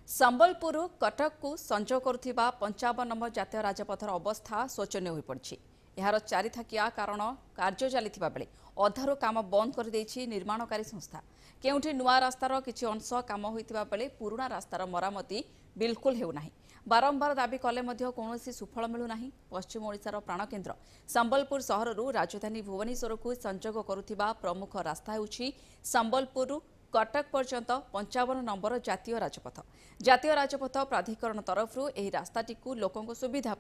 संबलपुर कटक को संजोग करुवा 55 नंबर जातीय राजपथर अवस्था शोचनीय हो पड़ी। यार चारिथाकिया कारण कार्य चली बेले अधारू काम बंद कर निर्माणकारी संस्था। केउठी नुआ रास्तार किछि अंश काम होइतिबा बेले पुराना रास्तार मरामती बिल्कुल हेउना। बारंबार दाबी कले मध्य कौनसी सुफल मिलूना। पश्चिम ओडिशार प्राणकेन्द्र संबलपुर सहररू राजधानी भुवनेश्वर को संजोग करुवा प्रमुख रास्ता हेउछि संबलपुर कटक पर्यंत 55 नंबर जातीय राजपथ। जातीय राजपथ प्राधिकरण तरफ रास्ताटी लोकों सुविधा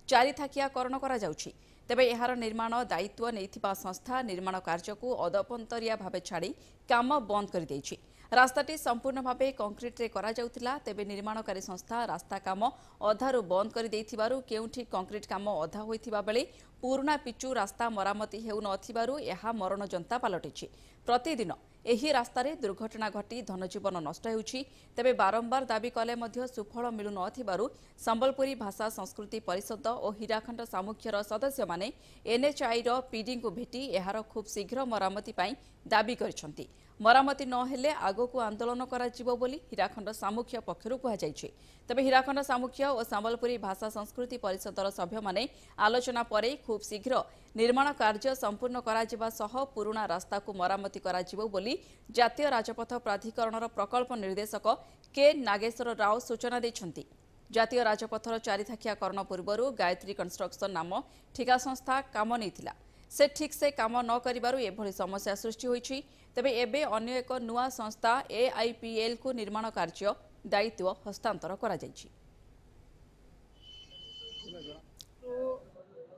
चारिथाकियाकरण करा जाउछि। तेबे एहार निर्माण दायित्व नैथिबा संस्था निर्माण कार्य को अदपंतरिया भावे छाड़ी काम बंद कर देइछि। रास्ताटी संपूर्ण भावे कंक्रीट रे करा जाउतिला। तेबे निर्माणकारी संस्था रास्ता काम अधारू बंद कर देइथिबारु केउठी कंक्रीट काम अधा होइथिबा बेले पुराना पिचु रास्ता मरामती हेउ नथिबारु एहा मरण जनता पलटिछि। प्रतिदिन एही रास्तारे दुर्घटना घटी धनजीवन नष्ट हेउछि। तेबे बारंबार दाबी कले मध्य सुफल मिलु नथिबारु संबलपुरी भाषा संस्कृति परिषद और हीराखंड सामुख्यर सदस्य माने एनएचआई रो पीडी को भेटी एहार खूब शीघ्र मरामती पाई दाबी करिसंती। मरामती नहेले आगो आंदोलन कराजिबो बोली हीराखंड सामुख्य पक्षरु कहा जायछि। तबे हीराखंड सामुख्य और संबलपुरी भाषा संस्कृति परिषदर सभ्य माने आलोचना परे खूब शीघ्र निर्माण कार्य संपूर्ण कराजिबा सह पुराना रास्ता को मरामती कराजिबो बोली जातीय राजपथ प्राधिकरणर प्रकल्प निर्देशक के नागेश्वर राव सूचना दैछंती। जातीय राजपथर चारिथाकियाकरण पूर्व गायत्री कंस्ट्रक्शन नाम ठिका संस्था काम नैथिला। से ठीक से काम न करिबारु एभली समस्या सृष्टि होइछि। तेबे एबे अन्य एक नुआ संस्था एआईपीएल को निर्माण कार्य दायित्व हस्तांतर करा जायछि।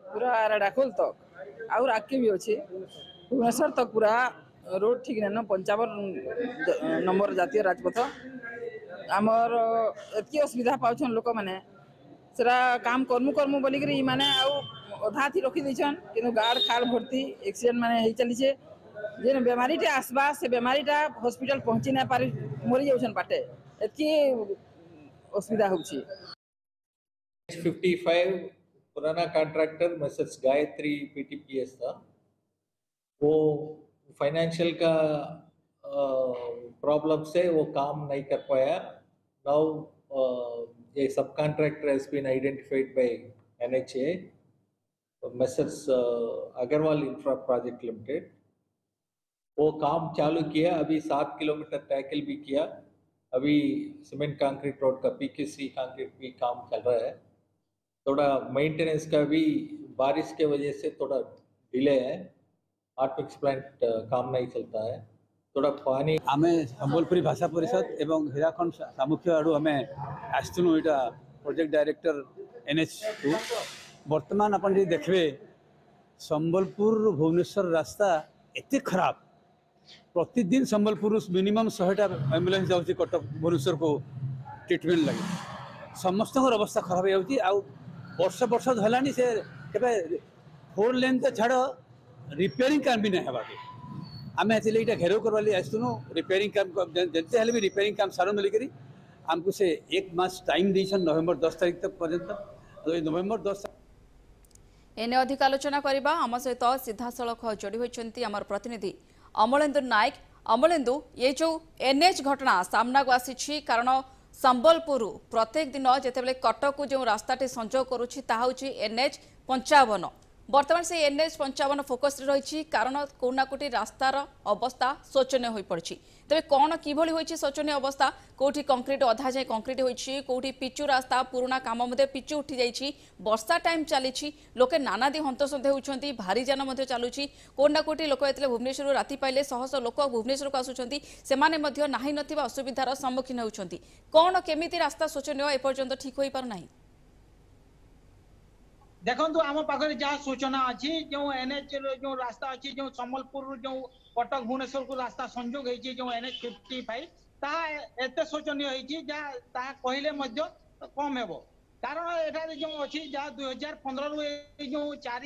पूरा राडाखोल तक आउर आके भी अछि भुवनेश्वर तक पूरा रोड ठीक न 55 नंबर जातीय राजपथ आमर एतकी असुविधा पाउछन लोक माने सेरा काम करमु बोली करी माने आउ अधा थी रखी दैछन किनु गार्ड खाल भर्ती एक्सीडेंट माने हे चली छे जेन बेमारीटा आसबा से बेमारीटा हॉस्पिटल पहुंची ना पारी मरि जाउछन बाटे एतकी असुविधा होछि। 55 पुराना कॉन्ट्रैक्टर मिसेस गायत्री पीटीपीएस था। वो फाइनेंशियल का प्रॉब्लम से वो काम नहीं कर पाया। Now a subcontractor has been identified by NHA, Messrs. Agarwal Infra Project Limited. वो काम चालू किया, अभी 7 किलोमीटर टैकल भी किया। अभी सीमेंट कंक्रीट रोड का पीकेसी कंक्रीट भी काम चल रहा है। थोड़ा मेंटेनेंस का भी बारिश के वजह से थोड़ा डिले है। आर्टमिक्स प्लांट काम नहीं चलता है। थोड़ा पानी आमे संबलपुरी भाषा परिषद एवं हीराखंड सामुख्य आड़ू आमे आसुनु इटा प्रोजेक्ट डायरेक्टर NH2 वर्तमान अपन जे देखबे संबलपुर भुवनेश्वर रास्ता एते खराब। प्रतिदिन संबलपुर मिनिमम 100टा एम्बुलेंस जाउची कटक भुवनेश्वर को ट्रीटमेंट लगे। समस्त अवस्था खराब हो जाउची। आ वर्ष धलानी से केबे 4 लेन तो छाड़ रिपेयरिंग काम भी नहीं हेबाके आम एटा घेराव करवाली आसुनु रिपेयरिंग काम जते हेले भी रिपेयरिंग काम सारू मिलिकरी हमको से 1 मास टाइम देछन नवंबर 10 तारिख तक पर्यंत। नवंबर 10 एने अधिक आलोचना करबा आम सहित सीधा सड़क जोड़ी होइछंती आमर प्रतिनिधि अमलेन्दु नायक। अमलेन्दु ये जो एनएच घटना सामना को आसी कारण संबलपुर प्रत्येक दिन जेतेबेले कटक को जो रास्ताटी संजोग करुछि ता होछि NH 55। बर्तमान से NH 55 फोकस रही कारण कोना कोटी रास्तार अवस्था शोचनीय हो पड़ी। तेज कौन किभली होइछि शोचनीय अवस्था कोठी कंक्रीट अधा जाए कंक्रीट होइछि कोठी पिचु रास्ता पुराना काम मध्य पिचु उठी जाइछि। वर्षा टाइम चली लोके नानादी हंतसंत होउछंती भारी जान मध्य चलुछि कोना कोटी लोक एतले भुवनेश्वर राति पाइले शह शह लोक भुवनेश्वर को आसुछंती सेमाने मध्य नाही नथिबा असुविधार सम्मुखीन होउछंती। कौन केमिति रास्ता शोचनीय एपर्यंत ठीक होई पार नाही। देखो आम पाखे जहाँ सूचना अच्छी जो NH जो रास्ता अच्छी जो संबलपुर जो कटक भुवनेश्वर को रास्ता संजोग होती जो NH 55 एत शोचनीय कहले कम हेब कारण एठार जो अच्छी जहाँ 2015 रु जो 4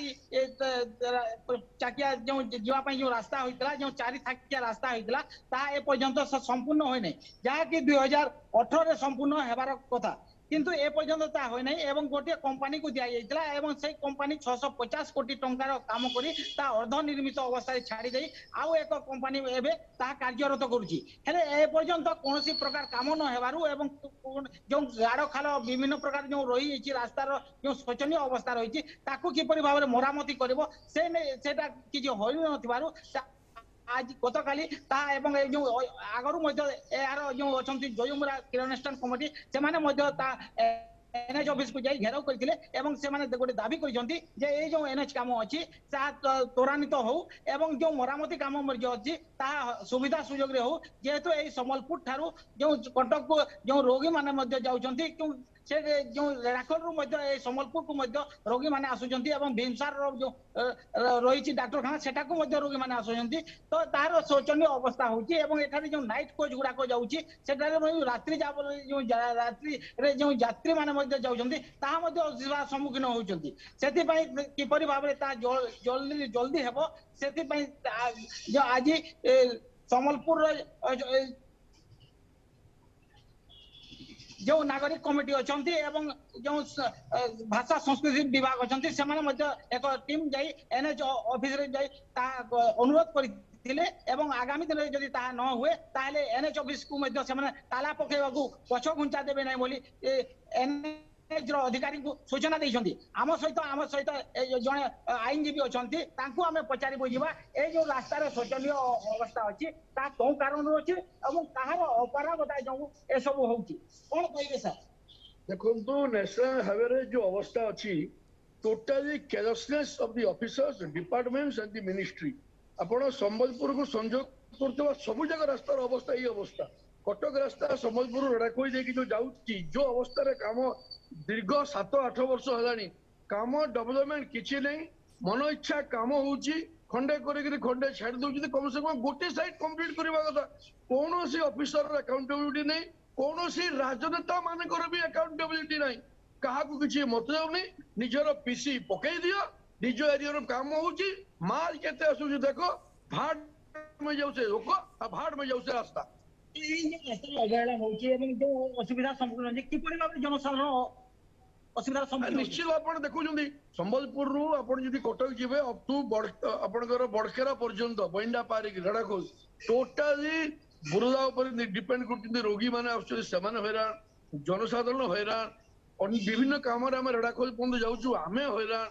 चकिया जो जावाई जो रास्ता होता जो 4 थाकिया रास्ता होता एपर्यंत संपूर्ण होना जहाँकि 2018 संपूर्ण होबार कथा किंतु ए पर्यंत ता होय नै एवं गोटे कंपनी को दिया जाइतला एवं से कंपनी 650 कोटी टंकार काम करी ता अर्ध निर्मित अवस्था छाड़ी देई आउ एक कंपनी एबे ता कार्यरत करूची हेले ए पर्यंत कोनोसी प्रकार काम न हेबारु एवं जो गाड़ खाल विभिन्न प्रकार जो रही छि रास्तार जो शोचनीय अवस्था रही छि ताकू किपरि भाबरे मरामती करबो सेटा कि होई नथिबारु आज गतकाली ता एवं जो आगरु मध्य यार जो अछंती जयमुरा किरणस्टन कमिटी से माने मध्य ता एनएच ऑफिस को जाई घेराव करथिले एवं से माने गोटे दाबी करिसंती जे ए जो एनएच काम अछि सा त्वरान्वित हो एवं जो मरामती काम मर्ज अछि ता सुविधा सुयोग रे हो जेहेतु ए संबलपुर थारु जो कटक को जो रोगी माने मध्य जाउचंती से जो रेड़ाखोल रु संबलपुर को रोगी मैंने आसुचंती एवं भीमसार जो रही डाक्तरखाना सेटा को रोगी मैंने आसुचंती तो तार शोचनीय अवस्था होची एवं एठारे जो नाइट कोच गुड़ाक जाउची सेठारे रात्रि जो रात्रि रे जो यात्री माने जाउचंती ताहा असुविधा सम्मुखीन होउचंती सेति पई किपरि भाबरे ता जल्दी जल्दी हेबो सेति पई जो आज संबलपुर जो नागरिक कमिटी अच्छा जो भाषा संस्कृति विभाग अच्छा एक टीम जाई एनएच ऑफिस रे जाई ता अनुरोध करथिले एवं आगामी दिन जदि ता न हुए ताले एनएच ऑफिस को ताला पकेबाकू पछ घुंचा देबे नै बोली एनएच रो अधिकारी को सूचना दैछंती आम सहित जने आईनजीबी अछंती तांको आमे पचारि बुझिबा ए जो रास्ता रे शोचनीय अवस्था अछि ता को कारण अछि एवं ताहार अपराधता जो ए सब होउची कोन कहिबे सर देखंतु नेशनल हाईवे रे जो अवस्था अछि totally carelessness of the officers departments and the ministry आपण संबलपुर को संयोग करतबा सब जगह रास्ता रो अवस्था ई अवस्था कटक रास्ता संबलपुर रडाकोई देखि जो जाउची जो अवस्था रे काम दीर्घ 7-8 वर्ष हेलानी काम डेवलपमेंट किछि नै मन इच्छा काम होउची खंडे करी खंडे छाड़ दउची कम से कम गोटे साइड कंप्लीट करबा कथा कोनोसी ऑफिसर अकाउंटेबिलिटी नै कोनोसी राजनेता मानकर भी अकाउंटेबिलिटी नै कहा को किछि मतलब नै निजर पीसी पकई दियो निज एरिया रो काम होउची माल केते आसुची देखो भाट में जाउसे लोक आ भाट में जाउसे रास्ता अवहेला होउची एवं जो असुविधा सम्मुखीन होची किपरि भाबरे जनसाधारण असुविधा सम्मुखीन निश्चित आपण देखुछंती संबलपुर रु आपण जदी कटक जिवे अप टू आपनकर बडखेरा पर्यंत बइंडा पारी रडाखोल टोटली बुरुदा ऊपर डिपेंड करते रोगी माने आउछे सेमाने हैरान जनसाधारण हैरान विभिन्न काम रे हम रडाखोल पंद जाउछु आमे हैरान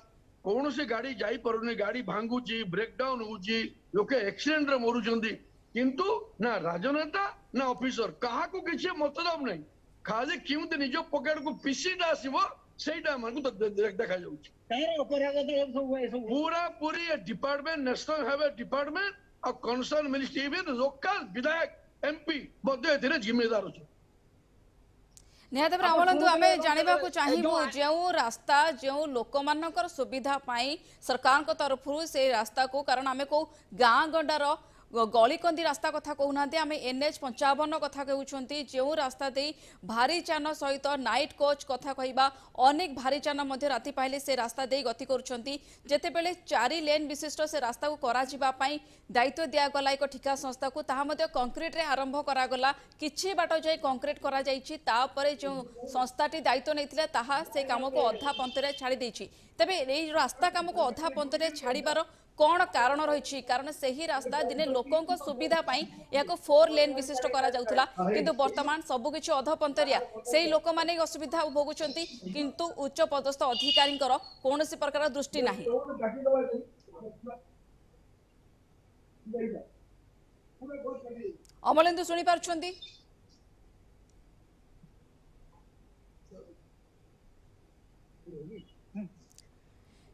कौन से गाड़ी जाई परुनी गाड़ी भांगुची ब्रेकडाउन होउची लोके एक्सीडेंट रे मरुचंती किंतु ना राजनेता ना ऑफिसर कहा को किछि मतलब नै खाली किउते निज पॉकेट को पीसीटा आसीबो सेटा मन को देखा जाउची तार अपराध सब पूरा पूरी डिपार्टमेंट नेशनल हाईवे डिपार्टमेंट और कंसर्न मिनिस्ट्री इवन लोकल विधायक एमपी बदे एथिरे जिम्मेदार अछि निहत अमलंतु आम जानवा चाहबू जो रास्ता जो लोक मानकर सुविधा पाई सरकार को तरफ से रास्ता को कारण आम को गाँ गंडार गलिकंदी रास्ता कथा कहूना आम एनएच 55 कथा कहते जो रास्ता दे भारी जान सहित नाइट कोच कथा कहवा अनेक भारी जान राति पाइले से रास्ता दे गति करुँचे 4 लेन विशिष्ट से रास्ता को कराई दायित्व दिगला एक ठिका संस्था को कंक्रीट रे आरंभ करागला किछि बाट जाई कंक्रीट करा जाइछि तापरे जो संस्थाटी दायित्व नहीं से काम को अधा पंतरे छाड़ी देछि तबे ए रास्ता काम को अधा पंतरे छाड़ीबार कौन कारण रही कारण से ही रास्ता दिने लोकों को सुविधा पाई या 4 लेन विशिष्ट करा जाउथला किंतु वर्तमान सबु किछि अधपंतरिया सेही लोक माने असुविधा भोगुचंती किंतु उच्च पदस्थ अधिकारी कोनोसी प्रकार दृष्टि नाही अमलेंदु सुनी पारछंती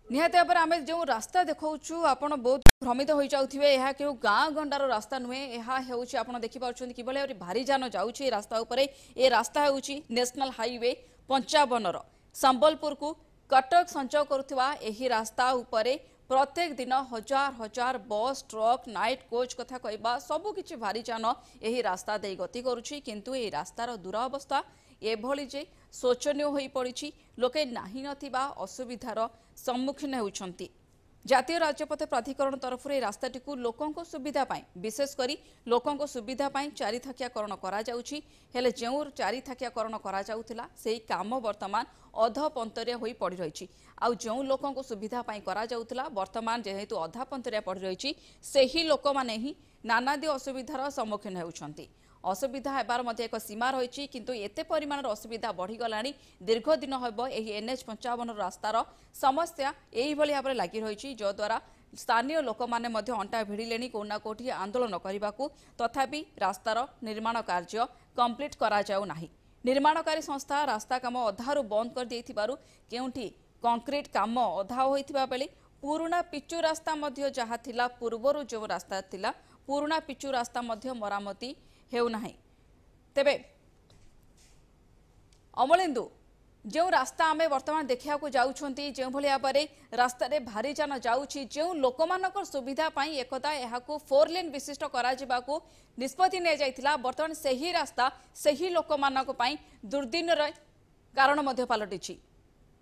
निहाती भाव आम जो रास्ता देखु आपण बहुत भ्रमित हो जाउथिबे यह केउ गाँ गंडार रास्ता नुहे यह देखिपुं कि भारी जान जाऊँगी रास्ता उपरे ए रास्ता होउछि नेशनल हाईवे 55 संबलपुर को कटक संचय करुवा एही रास्ता उपरे प्रत्येक दिन हजार हजार बस ट्रक नाइट कोच कथा कहबा सबुकिछि भारी जान एही रास्ता दे गति करुछि किंतु ए रास्तार दुरावस्था एभली जे शोचनीय होई पड़िछि लोके नाही नथिबा असुविधार सम्मुखीन होउछंती जातीय राजपथ प्राधिकरण तरफ रास्ताटी को लोकों सुविधा पाई विशेषकर लोकों सुविधा पाई चारिथाकियाकरण हेले जो चारिथाकियाकरण करा सेही काम वर्तमान अधपंतरिया होई पड़ी रही आउ जो लोकों सुविधा पाई करा वर्तमान जेहेतु अधापंतरिया पड़ी रही सेही लोक माने ही नानादी असुविधार सम्मुखीन होउछंती। असुविधा हेबार मध्य एक सीमा रही किंतु एते परिमाणर असुविधा बढ़ीगलाणी दीर्घ दिन हेब एही NH 55 रास्तार समस्या एही भली भाव लगी रही जद्वारा स्थानीय लोक माने मध्य अंटा भिड़िले कोना कोठी आंदोलन करने तथापि रास्तार निर्माण कार्य कंप्लीट करा जाऊ नाही। निर्माणकारी संस्था रास्ता काम अधारू बंद कर देथिबारु केउंठी कंक्रीट काम अधा होइथिबा बेले पुराना पिचु रास्ता मध्य जहा थिला पूर्वरु जो रास्ता थिला पुराना पिचु रास्ता मध्य मरामती हेउ नाही। तेबे अमलेन्दु जो रास्ता आमे वर्तमान देखिया को जाउछंती जो भली भाबरे रास्ता रे भारी जान जाउछि जो लोकमानकर सुविधा पाई एकदा एहाकू 4 लेन विशिष्ट करा जिबाकू निष्पत्ति ने जाइथिला वर्तमान सेही रास्ता सेही लोकमानक पाई दुर्दिन रे कारण मध्य पालटिछि।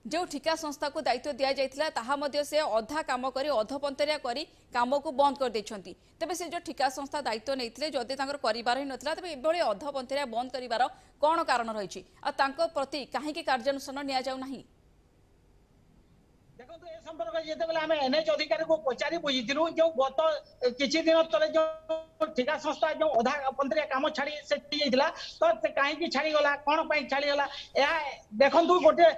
जो ठिका संस्था को दायित्व दि जाइथिला ताहा मध्य से अधा काम करी अधपंतरिया करी काम को बंद कर देछंती। तबे से जो ठिका संस्था दायित्व नैथिले जदि तांकर करिबार ही नथिला तबे एभली अधपंतरिया बंद करिबार कोन कारण रहिछि आ तांको प्रति काहे की कार्यानुष्ठान निया जाउ नाही। देखो ए संपर्क जेते बेला हमें NH अधिकारी को पचारी बुझिथिलु जो गत किछि दिन तले जो ठिका संस्था जो अधा पंतरिया काम छाड़ी से जाइथिला तो काहे की छाड़ी गला कोन पई छाड़ी गला या देखंतु गोटे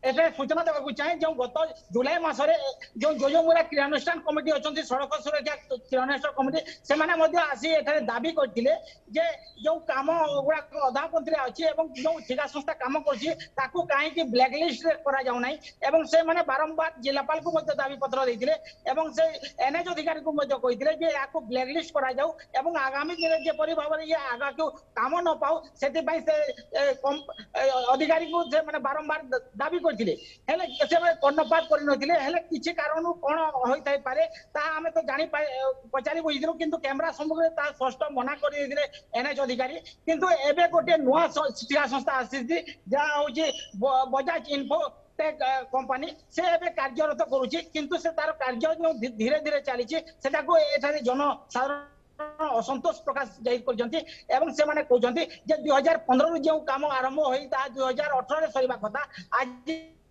एटे सूचना देवाक चाहे जो गत जुलाई मासरे जो जोजोमुरा क्रियानुष्ठान कमिटी अच्छा सड़क सुरक्षा क्रियानुष्ठान कमिटी से आसी एठारे दाबी करथिले जे जो काम गुड़ा अधापंतरिया अच्छी जो ठिका संस्था काम करको कहीं ब्लैकलिस्ट करा जाऊ नाही एवं से माने बारंबार जिलापाल को दाबी पत्र देथिले एवं से NH अधिकारी को कहिथिले जे याको ब्लैकलिस्ट करा जाऊ एवं आगामी दिन जेपरि भाबरे ये आगा को काम न पाऊ सेति पई से अधिकारी को से माने बारंबार दाबी करथिले हेले से कर्णपात कर नथिले हेले किछि कारण कोन होई थाई पारे ता हमें तो जानि पचारी बुझिदिनु किंतु कैमरा सम्मुखरे ता स्पष्ट मना कर दिले NH अधिकारी किंतु एबे गोटे नुआ शिक्षा संस्था आसी जा होची बजाज इन्फो कंपनी से एबे कार्यरत करूची किंतु से तार कार्य जो धीरे धीरे चली सेटा को एठारे जनसाधारण असंतोष प्रकाश जाहिर करजंती एवं से माने कहजंती जे 2015 रो जो काम आरंभ होई ता 2018 रे सरीबा कथा आज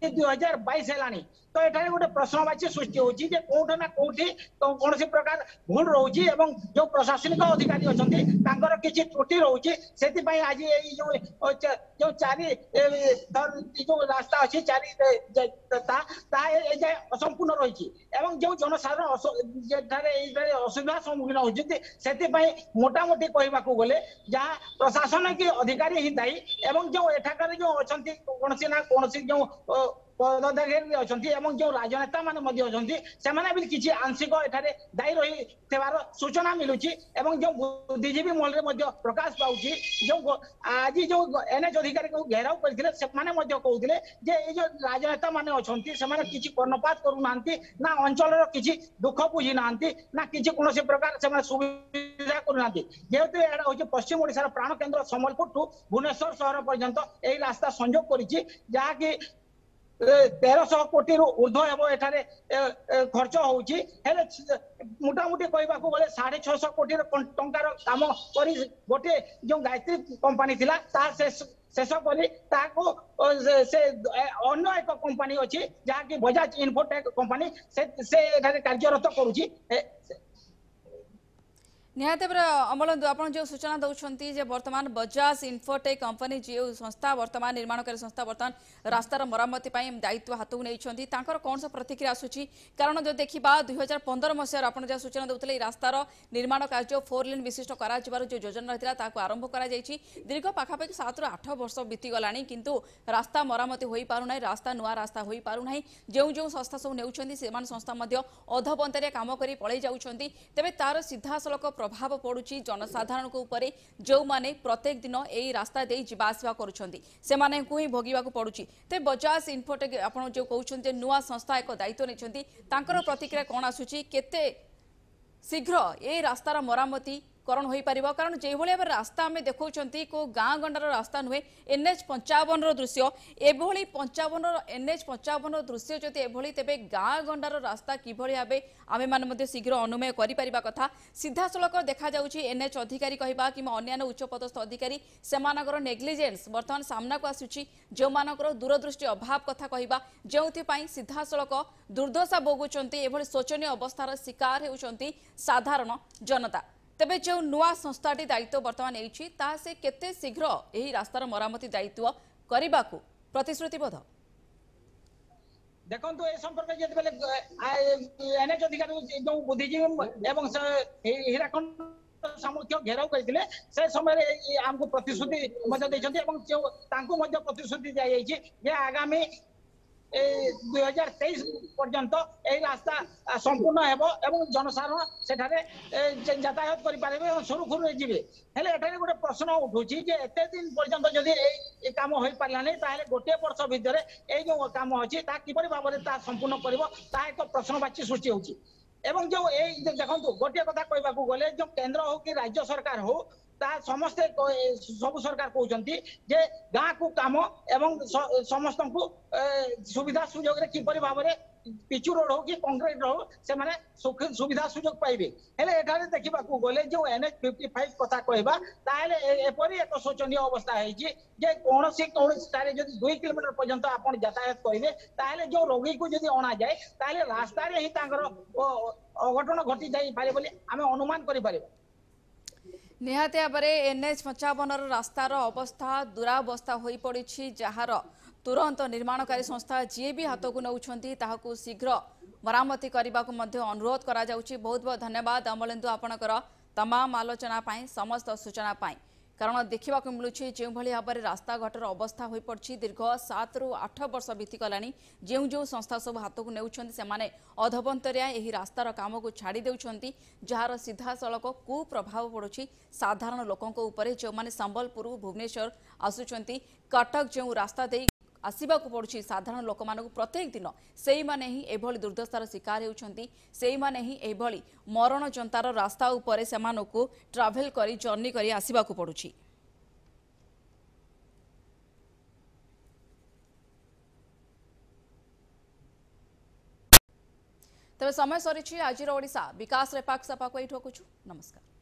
2022 हेलानी तो एठारे गोटे प्रश्नवाची सृष्टि होची जे कोठ ना कोठी कौन सी प्रकार भूल रोची एवं जो प्रशासनिक अधिकारी अछंती तांकर किछि त्रुटि रोची सेति पई आज ए जो चारि जो रास्ता अछि चारि ता ए असंपूर्ण रहिछि एवं जो जनसाधारण जेठारे ए असुविधा सम्मुखीन होजंती सेति पई मोटा मोटी कहबा को गले जहा प्रशासन के अधिकारी ही दायी एवं जो एठाकर जो अछंती कोनसी ना कोनसी जो पदाधिकारी अछंती एवं जो राजनेता माने मध्य अछंती से माने भी किछि आंशिक एठारे दायी रही थेबार सूचना मिलुची एवं जो बुद्धिजीवी महल रे मध्य प्रकाश पाउची जो आज जो NH अधिकारी को घेराव करथिले से माने मध्य कहउथिले जे ए जो राजनेता माने अछंती से माने किछि कर्णपात करू नांती ना अंचल रो किछि दुख बुझी नांती ना किछि कोनोसी प्रकार से माने सुविधा करू नांती जेहेतु एडा होची पश्चिम ओडिसा रो प्राण केंद्र सम्बलपुर टू भुवनेश्वर शहर पर्यंत एही रास्ता संयोग करिछि जहा कि 1300 कोटी ऊर्ध्व एवं एठारे खर्च होउची हेले मोटामोटी कहबाकू गले 650 कोटी टंकार काम करी गोटे जो गायत्री कंपनी थिला ता शेष करी ताको से अन्य एक कंपनी अछि जहा कि बजाज इन्फोटेक कंपनी से एठारे कार्यरत करूची निहाते अमलेन्दु आप जो सूचना दौरान जे वर्तमान बजाज इन्फोटेक कंपनी जो संस्था वर्तमान निर्माणकारी संस्था वर्तमान रास्तार मरामती दायित्व हाथक नहीं कौन सा प्रतिक्रिया आसूची कारण जो देखा 2015 मसीह आप जहाँ सूचना देते रास्तार निर्माण कार्य 4 लेन विशिष्ट कर जो योजना रही आरंभ कर दीर्घ पाखापाखि 7 ରୁ 8 वर्ष बीतीगला किंतु रास्ता मरामती हो पारना रास्ता नुआ रास्ता हो पारना जो जो संस्था सब ने संस्था अधपंतरिया काम कर पलि जाऊँच तेज तार सीधासलख प्रभाव पड़ुची जनसाधारण को ऊपर जो माने प्रत्येक दिन यही रास्ता दे जावासवा करुछंती से माने को ही भोगिबा को पड़ुची ते बजाज इन्फोटेक आपण जो कहउछंती नुआ संस्था एक दायित्व नेछंती तांकर प्रतिक्रिया कोन आसुची केते शीघ्र ए रास्तार मरामती करण हो पारिबो कारण जे भली भाबे रास्ता आमे देखौचंती को गाँ गंडार रास्ता नुहे NH 55 रो दृश्य एभली 55 NH 55 रो दृश्य जति एभली तेबे गाँ गंडार रास्ता किभली भाबे आमे मान मध्ये शीघ्र अनुमय करि परिबा कथा सीधा सड़क देखा जाउची NH अधिकारी कहबा कि अन्य उच्च पदस्थ अधिकारी सेमानकर नेग्लिजेंस वर्तमान सामना को आसुची जो मानकर दूरदृष्टि अभाव कथा कहबा जेउथि पई सीधा सड़क दुर्दशा भोगुचंती एभली शोचनीय अवस्थार शिकार हेउचंती साधारण जनता तेबे जो नुआ संस्थाटी दायित्व वर्तमान एइछि ता से केते शीघ्र एही रास्तार मरामती दायित्व करिबाकू प्रतिश्रुतिबद्ध देखो ए संपर्क जेतबेले एनएच अधिकारी जो बुद्धिजीवी एवं हीराखंड सामुख्य घेराव करथिले से समय हमको प्रतिश्रुति मध्य दैछन्ती एवं तांको मध्य प्रतिश्रुति दिया जाइछि जे आगामी 2023 पर्यंत एही रास्ता संपूर्ण हेबो एवं जनसाधारण सेठारे यातायात करि पारिबे एवं सुरखुरु जिबे हेले एठारे गोटे प्रश्न उठुछि जे एते दिन पर्यंत जदि ए काम होई पारला नै ताले गोटे वर्ष भितरे ए जो काम अछि ता किपरि भाबरे ता संपूर्ण करिवो ता एक प्रश्नवाची सृष्टि होछि एवं जो ए देखंतु गोटे कथा कहबाकू गले जो केंद्र हो कि राज्य सरकार हो ता समस्त सब सरकार कहउचंती जे गाँ को काम एवं समस्त को सुविधा सुयोग रे किपरि भाबरे पिचु रोड हो कि कंक्रीट हो से माने सुविधा सुयोग पाइबे हेले एठारे देखिबाकू गले जो NH 55 कथा कहबा ताले एपरि एक शोचनीय अवस्था है जे कोनोसी तारे जदि 2 किलोमीटर पर्यंत आपण यातायात करिवे ताले जो रोगी को जदि अणा जाय ताले रास्ता रे ही तांगर अघटन घटी जाई पारे बोली आमे अनुमान करि पारिबा निहाती भाव में NH 55 रास्तार अवस्था दुरावस्था हो पड़ी जार तुरंत निर्माणकारी संस्था जी भी हाथ को नौकरी ताकू शीघ्र मरामती करने को अनुरोध करा जाउछि। बहुत बहुत धन्यवाद अमलेन्दु आपणकर तमाम आलोचना पाई समस्त सूचना पाई कारण देखा मिलूँ जो भाव में रास्ताघाटर अवस्था हो पड़ी दीर्घ 7 ରୁ 8 वर्ष बीतीगला जो जो संस्था सब हाथ को नेउछन्ति सेमाने अधबंतरिया यही रास्तार काम को छाड़ी देउछन्ति जार सीधा सड़क कुप्रभाव पड़ुछि साधारण लोकों ऊपर जो माने संबलपुर भुवनेश्वर आसुचन्ति कटक जो रास्ता दे आसवाक पड़ुछि साधारण लोक मानक प्रत्येक दिन से माने ही एभली दुर्दशार शिकार होउछन्ति से माने ही एभली मरण जंतार रास्ता उपरे सेमानकु ट्रावेल करी जर्नी करी आसवाक पड़ुछि। तबे समय सरी आज ओडिशा विकास रे पाक सपा को नमस्कार।